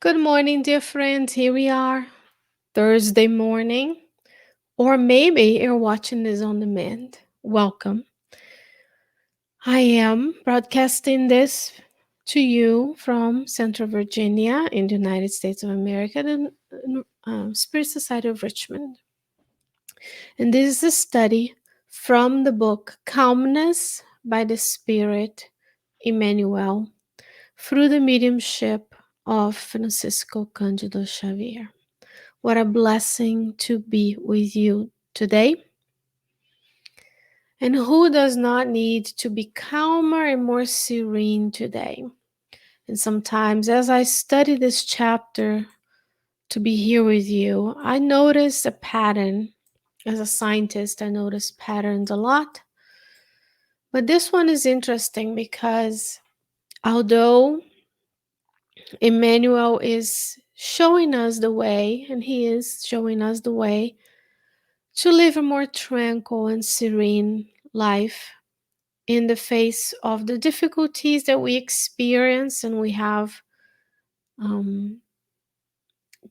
Good morning, dear friends. Here we are, Thursday morning, or maybe you're watching this on demand. Welcome. I am broadcasting this to you from Central Virginia in the United States of America, the Spirit Society of Richmond. And this is a study from the book Calmness by the Spirit, Emmanuel, through the mediumship of Francisco Cândido Xavier. What a blessing to be with you today. And who does not need to be calmer and more serene today? And sometimes, as I study this chapter to be here with you, I notice a pattern. As a scientist, I notice patterns a lot. But this one is interesting because although Emmanuel is showing us the way, and he is showing us the way to live a more tranquil and serene life in the face of the difficulties that we experience and we have um,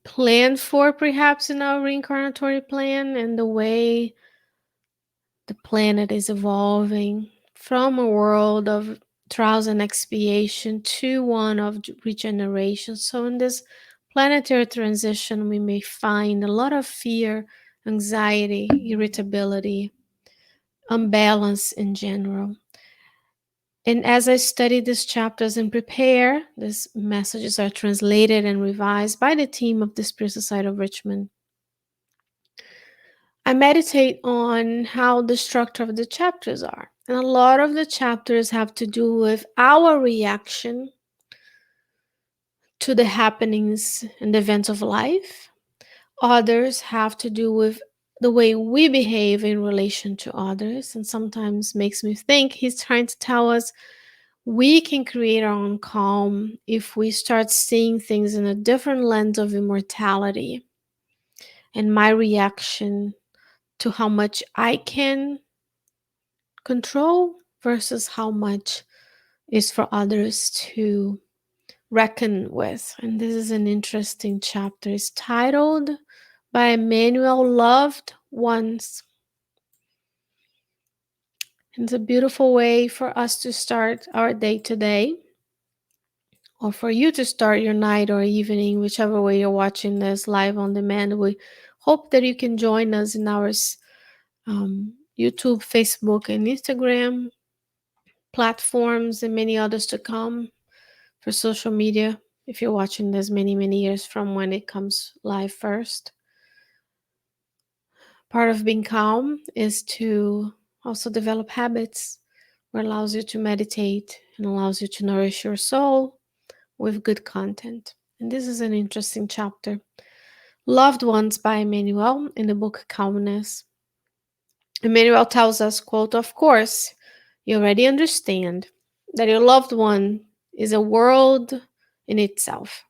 planned for, perhaps in our reincarnatory plan, and the way the planet is evolving from a world of trials and expiation to one of regeneration. So, in this planetary transition, we may find a lot of fear, anxiety, irritability, unbalance in general. And as I study these chapters and prepare, these messages are translated and revised by the team of the Spirit Society of Richmond. I meditate on how the structure of the chapters are. And a lot of the chapters have to do with our reaction to the happenings and the events of life. Others have to do with the way we behave in relation to others. And sometimes makes me think he's trying to tell us we can create our own calm if we start seeing things in a different lens of immortality and my reaction to how much I can control versus how much is for others to reckon with. And this is an interesting chapter. It's titled by Emmanuel Loved Ones. It's a beautiful way for us to start our day today, or for you to start your night or evening, whichever way you're watching this live on demand. We hope that you can join us in our YouTube, Facebook, and Instagram platforms, and many others to come for social media. If you're watching this many years from when it comes live first, part of being calm is to also develop habits where it allows you to meditate and allows you to nourish your soul with good content. And this is an interesting chapter. Loved Ones by Emmanuel in the book Calmness. Emmanuel tells us, quote, "Of course, you already understand that your loved one is a world in itself,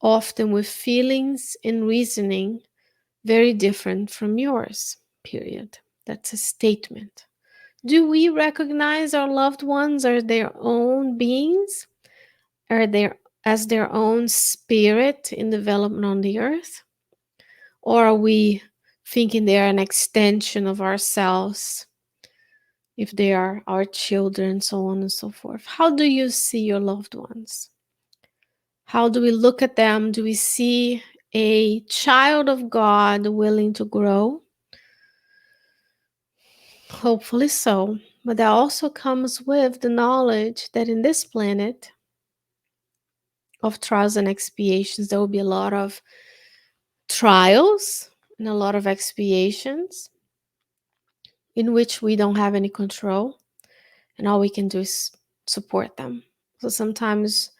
often with feelings and reasoning very different from yours, period." That's a statement. Do we recognize our loved ones as their own beings? Are they as their own spirit in development on the earth? Or are we thinking they are an extension of ourselves, if they are our children, so on and so forth? How do you see your loved ones? How do we look at them? Do we see a child of God willing to grow? Hopefully so. But that also comes with the knowledge that in this planet of trials and expiations, there will be a lot of trials and a lot of expiations in which we don't have any control, and all we can do is support them. So sometimes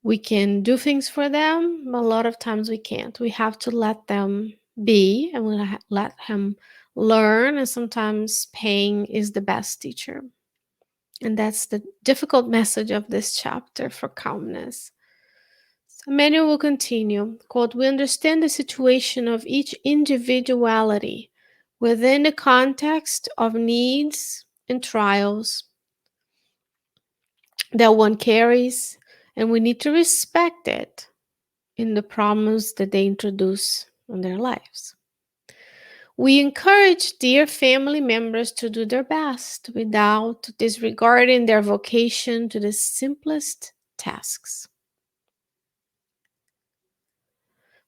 we can do things for them, but a lot of times we can't. We have to let them be, and we let him learn, and sometimes pain is the best teacher. And that's the difficult message of this chapter for calmness. Emmanuel will continue, quote, "We understand the situation of each individuality within the context of needs and trials that one carries, and we need to respect it in the problems that they introduce in their lives. We encourage dear family members to do their best without disregarding their vocation to the simplest tasks.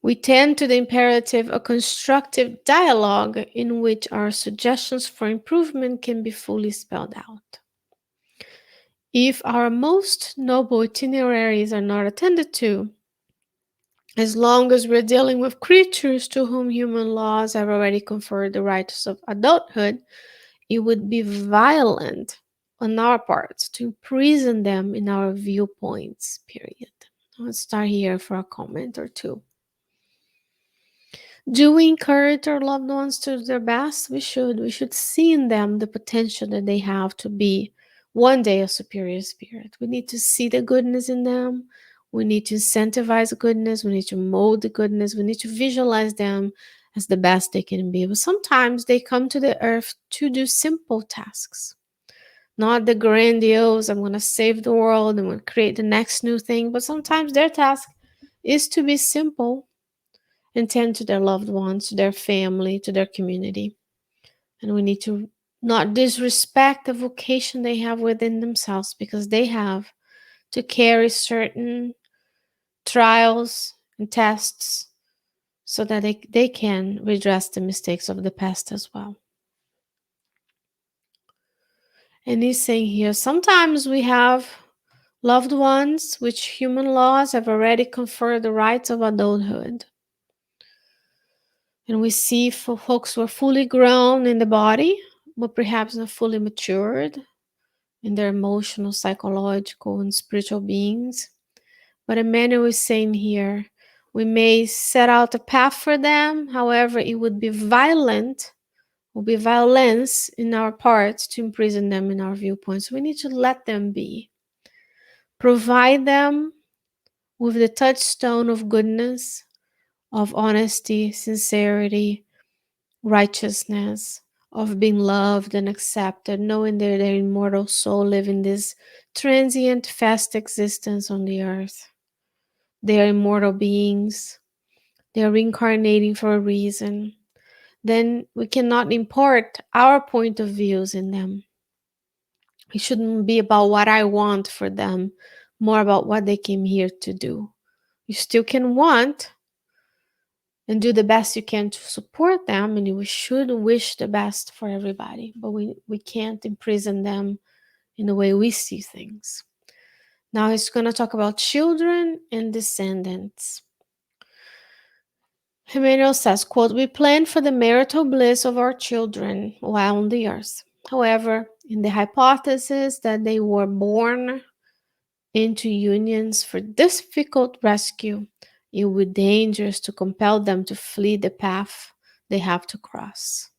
We tend to the imperative of constructive dialogue in which our suggestions for improvement can be fully spelled out. If our most noble itineraries are not attended to, as long as we're dealing with creatures to whom human laws have already conferred the rights of adulthood, it would be violent on our parts to imprison them in our viewpoints, period. Let's start here for a comment or two. Do we encourage our loved ones to do their best? We should. We should see in them the potential that they have to be one day a superior spirit. We need to see the goodness in them. We need to incentivize goodness. We need to mold the goodness. We need to visualize them as the best they can be. But sometimes they come to the earth to do simple tasks, not the grandiose, I'm going to save the world, I'm going to create the next new thing. But sometimes their task is to be simple and tend to their loved ones, to their family, to their community. And we need to not disrespect the vocation they have within themselves, because they have to carry certain trials and tests so that they can redress the mistakes of the past as well. And he's saying here, sometimes we have loved ones which human laws have already conferred the rights of adulthood. And we see for folks who are fully grown in the body, but perhaps not fully matured in their emotional, psychological, and spiritual beings. But Emmanuel is saying here, we may set out a path for them, however, it would be violence in our parts to imprison them in our viewpoints. We need to let them be. Provide them with the touchstone of goodness, of honesty, sincerity, righteousness, of being loved and accepted, knowing that their immortal soul live in this transient, fast existence on the earth. They are immortal beings. They are reincarnating for a reason. Then we cannot import our point of views in them. It shouldn't be about what I want for them, more about what they came here to do. You still can want and do the best you can to support them, and you should wish the best for everybody, but we can't imprison them in the way we see things. Now he's going to talk about children and descendants. Emmanuel says, quote, we plan for the marital bliss of our children while on the earth. However, in the hypothesis that they were born into unions for difficult rescue, it would be dangerous to compel them to flee the path they have to cross.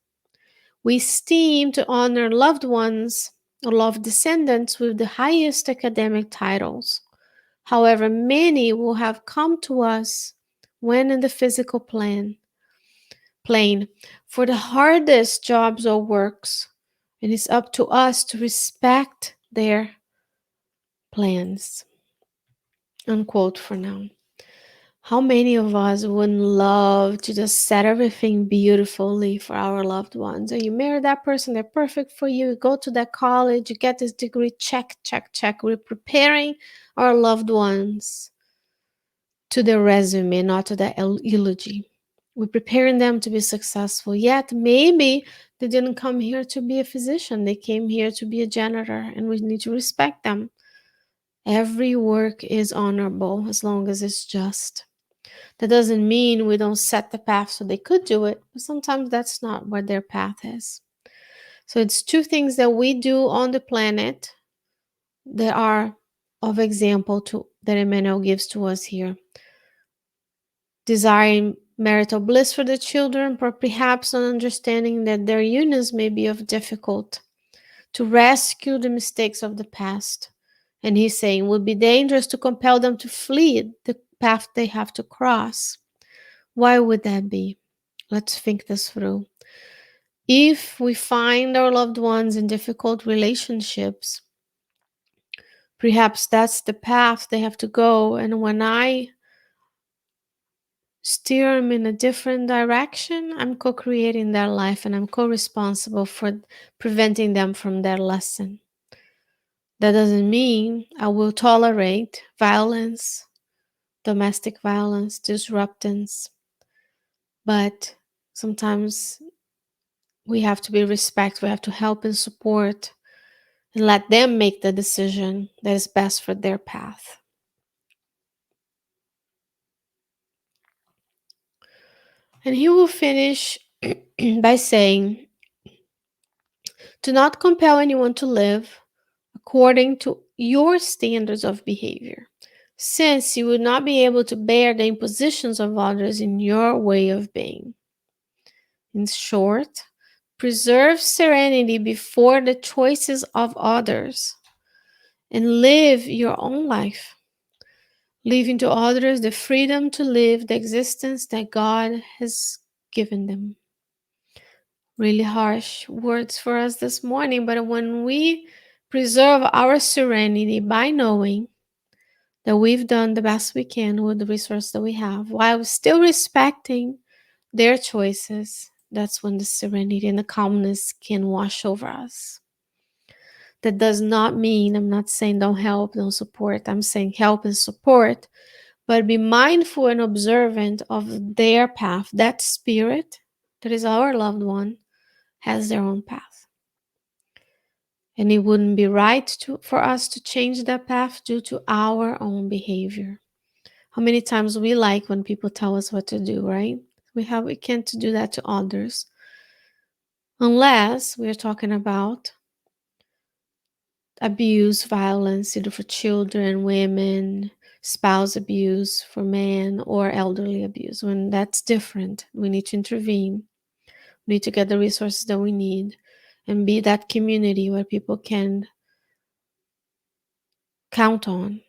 We esteem to honor loved ones or loved descendants with the highest academic titles. However, many will have come to us when in the physical plane for the hardest jobs or works. It is up to us to respect their plans. Unquote for now. How many of us wouldn't love to just set everything beautifully for our loved ones? And you marry that person, they're perfect for you. You go to that college, you get this degree, check, check, check. We're preparing our loved ones to their resume, not to the eulogy. We're preparing them to be successful. Yet maybe they didn't come here to be a physician. They came here to be a janitor, and we need to respect them. Every work is honorable as long as it's just. That doesn't mean we don't set the path so they could do it, but sometimes that's not what their path is. So it's two things that we do on the planet that are of example to that Emmanuel gives to us here. Desiring marital bliss for the children, but perhaps not understanding that their unions may be of difficult, to rescue the mistakes of the past. And he's saying it would be dangerous to compel them to flee the path they have to cross. Why would that be? Let's think this through. If we find our loved ones in difficult relationships, perhaps that's the path they have to go. And when I steer them in a different direction, I'm co creating their life and I'm co responsible for preventing them from their lesson. That doesn't mean I will tolerate violence, domestic violence, disruptance, but sometimes we have to be respectful, we have to help and support and let them make the decision that is best for their path. And he will finish by saying, do not compel anyone to live according to your standards of behavior, since you would not be able to bear the impositions of others in your way of being. In short, preserve serenity before the choices of others and live your own life, leaving to others the freedom to live the existence that God has given them. Really harsh words for us this morning, but when we preserve our serenity by knowing that we've done the best we can with the resource that we have while still respecting their choices, that's when the serenity and the calmness can wash over us. That does not mean, I'm not saying don't help, don't support. I'm saying help and support, but be mindful and observant of their path. That spirit that is our loved one has their own path. And it wouldn't be right for us to change that path due to our own behavior. How many times we like when people tell us what to do, right? We can't do that to others unless we're talking about abuse, violence, either for children, women, spouse abuse for men, or elderly abuse. When that's different, we need to intervene. We need to get the resources that we need and be that community where people can count on.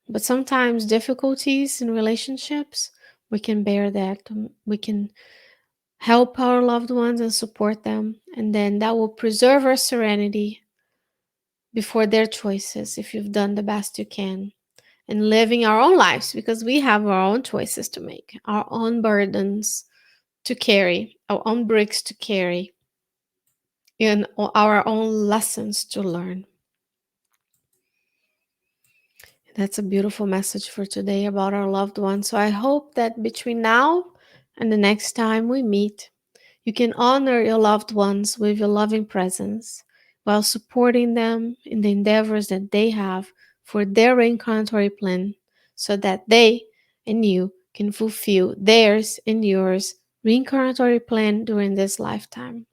But sometimes difficulties in relationships, we can bear that. We can help our loved ones and support them, and then that will preserve our serenity before their choices if you've done the best you can and living our own lives, because we have our own choices to make, our own burdens to carry, our own bricks to carry, and our own lessons to learn. That's a beautiful message for today about our loved ones. So I hope that between now and the next time we meet, you can honor your loved ones with your loving presence while supporting them in the endeavors that they have for their reincarnatory plan so that they and you can fulfill theirs and yours reincarnatory plan during this lifetime.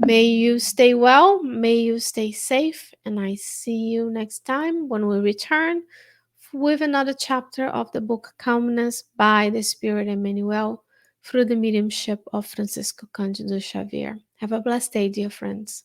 May you stay well, may you stay safe, and I see you next time when we return with another chapter of the book Calmness by the Spirit Emmanuel through the mediumship of Francisco Cândido Xavier. Have a blessed day, dear friends.